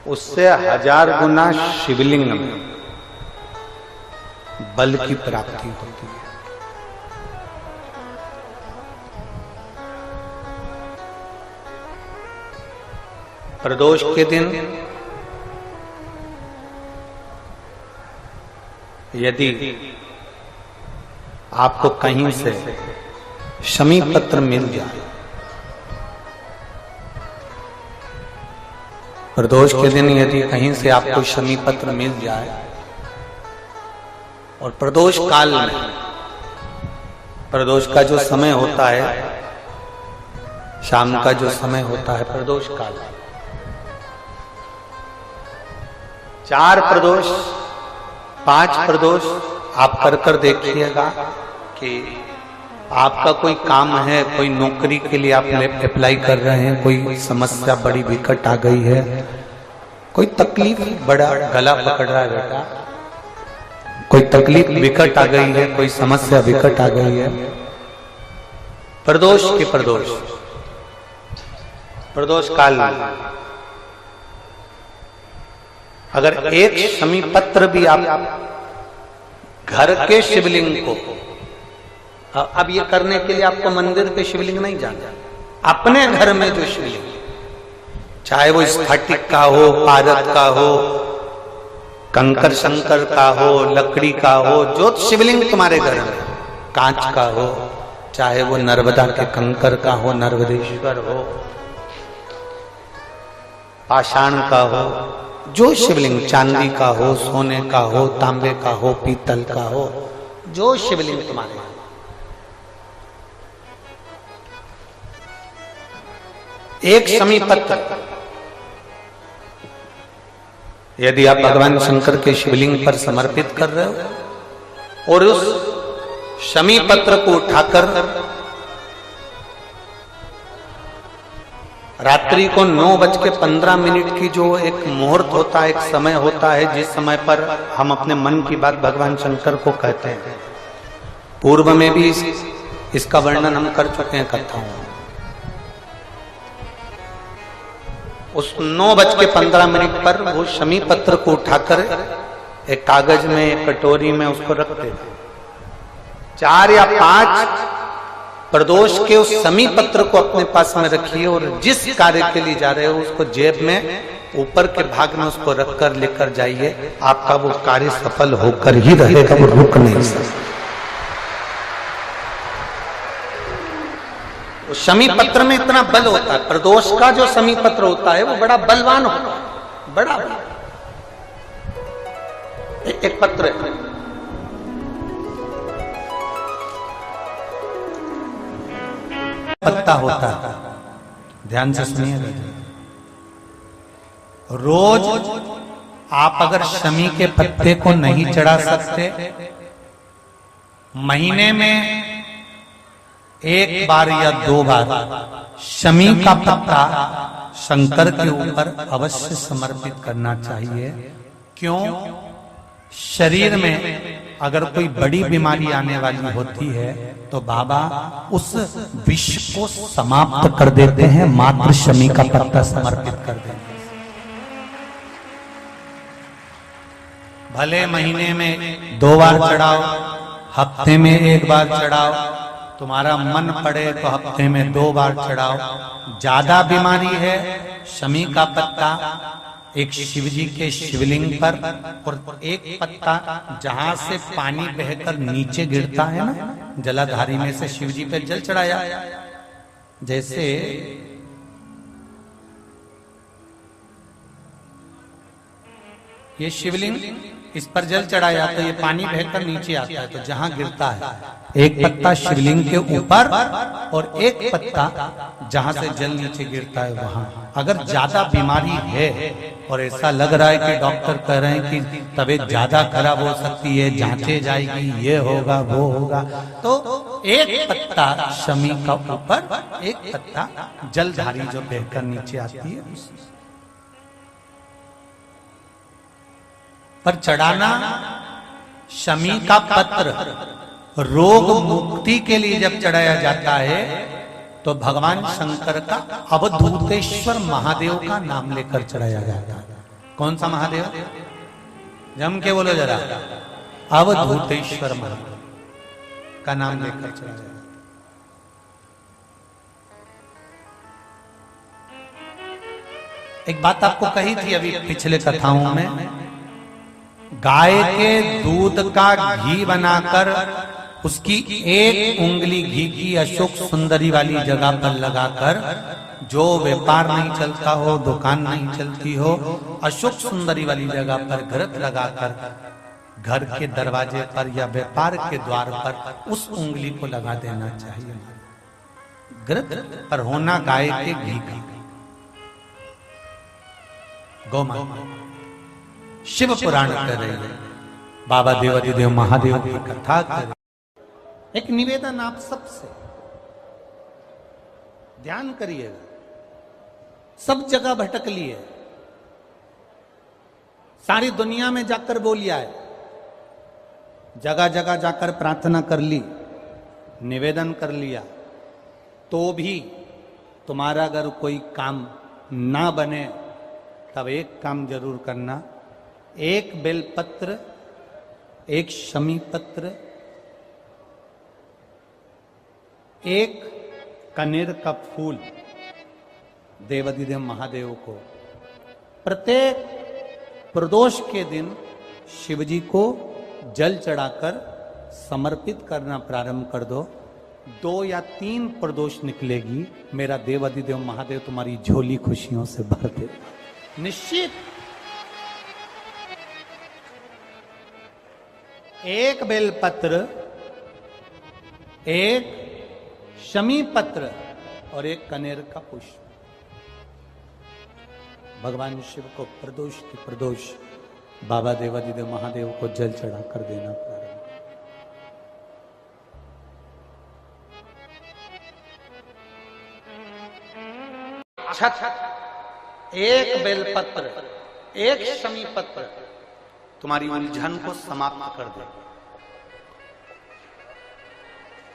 उससे 1000 गुना शिवलिंग में बल की प्राप्ति होती है। प्रदोष के दिन यदि आपको कहीं से शमी पत्र मिल जाए, प्रदोष के दिन यदि कहीं से आपको शमी पत्र मिल जाए और प्रदोष काल में, प्रदोष का जो समय होता है, शाम का जो समय होता है प्रदोष काल, 4 प्रदोष 5 प्रदोष आप कर देखिएगा कि आपका कोई काम है, कोई नौकरी के लिए आप अप्लाई कर रहे हैं, कोई समस्या बड़ी विकट आ गई है, कोई तकलीफ, बड़ा गला पकड़ रहा है बेटा, कोई तकलीफ विकट आ गई है, कोई समस्या विकट आ गई है, प्रदोष के प्रदोष काल में अगर एक शमी पत्र भी आप घर के शिवलिंग को, अब ये करने के लिए आपको मंदिर के शिवलिंग नहीं जाना, अपने घर में जो शिवलिंग, चाहे वो स्फटिक का हो, पारद का हो, कंकर शंकर का हो, लकड़ी का हो, जो शिवलिंग तुम्हारे घर में, कांच का हो, चाहे वो नर्मदा के कंकर का हो, नर्मदेश्वर हो, पाषाण का हो, जो शिवलिंग, चांदी का हो, सोने का हो, तांबे का हो, पीतल का हो, जो शिवलिंग तुम्हारे, एक शमी पत्र यदि आप भगवान शंकर के शिवलिंग पर समर्पित कर रहे हो और उस शमी पत्र को उठाकर रात्रि को 9:15 की जो एक मुहूर्त होता है, एक समय होता है, जिस समय पर हम अपने मन की बात भगवान शंकर को कहते हैं, पूर्व में भी इसका वर्णन हम कर चुके हैं कथाओं में। उस 9:15 पर वो शमी पत्र को उठाकर एक कागज में, एक कटोरी में उसको रखते थे। 4 या 5 प्रदोष के उस शमी पत्र को अपने पास में रखिए और जिस कार्य के लिए जा रहे हो उसको जेब में ऊपर के भाग में उसको रखकर लेकर जाइए, आपका वो कार्य सफल होकर ही रहेगा, वो रुक नहीं सकता। शमी पत्र में इतना बल होता है, प्रदोष का जो शमी पत्र होता है वो बड़ा बलवान होता है, बड़ा एक पत्र है, पत्ता होता है, ध्यान से सुनिएगा। रोज आप अगर शमी के पत्ते को नहीं चढ़ा सकते, महीने में 1 बार या 2 बार शमी का पत्ता शंकर के ऊपर अवश्य समर्पित करना चाहिए। क्यों? शरीर में अगर कोई बड़ी बीमारी आने वाली होती है तो बाबा उस विष को समाप्त कर देते हैं, मात्र शमी का पत्ता समर्पित कर देते हैं। भले महीने में 2 बार चढ़ाओ, हफ्ते में 1 बार चढ़ाओ, तुम्हारा मन पड़े तो हफ्ते में 2 बार चढ़ाओ। ज्यादा बीमारी है, शमी का पत्ता एक शिवजी के शिवलिंग पर और एक पत्ता जहां से पानी बहकर नीचे गिरता है ना, जलाधारी में से शिवजी पे जल चढ़ाया, जैसे ये शिवलिंग, इस पर जल चढ़ाया तो ये पानी बहकर नीचे आता है, तो जहां गिरता है एक पत्ता शिवलिंग के ऊपर और एक पत्ता जहां से जल नीचे गिरता है वहां। अगर ज्यादा बीमारी है और ऐसा लग रहा है कि डॉक्टर कह रहे हैं कि तबीयत ज्यादा खराब हो सकती है, जांचे जाएगी, ये होगा वो होगा, तो एक पत्ता शमी का ऊपर, एक पत्ता जलधारी जो बहकर नीचे आती है पर चढ़ाना। शमी का पत्र रोग मुक्ति के लिए जब चढ़ाया जाता है तो भगवान शंकर का अवधूतेश्वर महादेव का नाम लेकर चढ़ाया जाता है। कौन सा महादेव? जम के बोलो जरा। अवधूतेश्वर महादेव का नाम लेकर चला जाए। एक बात आपको कही थी अभी पिछले कथाओं में, गाय के दूध का घी बनाकर उसकी एक उंगली घी की अशोक सुंदरी वाली जगह पर लगाकर, जो व्यापार नहीं चलता हो, दुकान नहीं चलती हो, अशोक सुंदरी वाली जगह पर घृत लगाकर घर के दरवाजे पर या व्यापार के द्वार पर उस उंगली को लगा देना चाहिए। घृत पर होना गाय के घी का। गौ माता शिव पुराण कर रहे हैं, बाबा देवाधिदेव महादेव की कथा कर रहे। एक निवेदन आप सबसे, ध्यान करिएगा। सब जगह भटक लिए, सारी दुनिया में जाकर बोलिया है, जगह जगह जाकर प्रार्थना कर ली, निवेदन कर लिया, तो भी तुम्हारा अगर कोई काम ना बने, तब एक काम जरूर करना। एक बेलपत्र, एक शमी पत्र, एक कनेर का फूल देवाधिदेव महादेव को प्रत्येक प्रदोष के दिन शिवजी को जल चढ़ाकर समर्पित करना प्रारंभ कर दो। 2 या 3 प्रदोष निकलेगी, मेरा देवाधिदेव महादेव तुम्हारी झोली खुशियों से भर दे, निश्चित। एक बेलपत्र, एक शमी पत्र और एक कनेर का पुष्प भगवान शिव को प्रदोष की प्रदोष बाबा देवाधिदेव महादेव को जल चढ़ा कर देना प्रारंभ। एक बेलपत्र, एक शमी पत्र तुम्हारी उलझन को समाप्त कर देगा।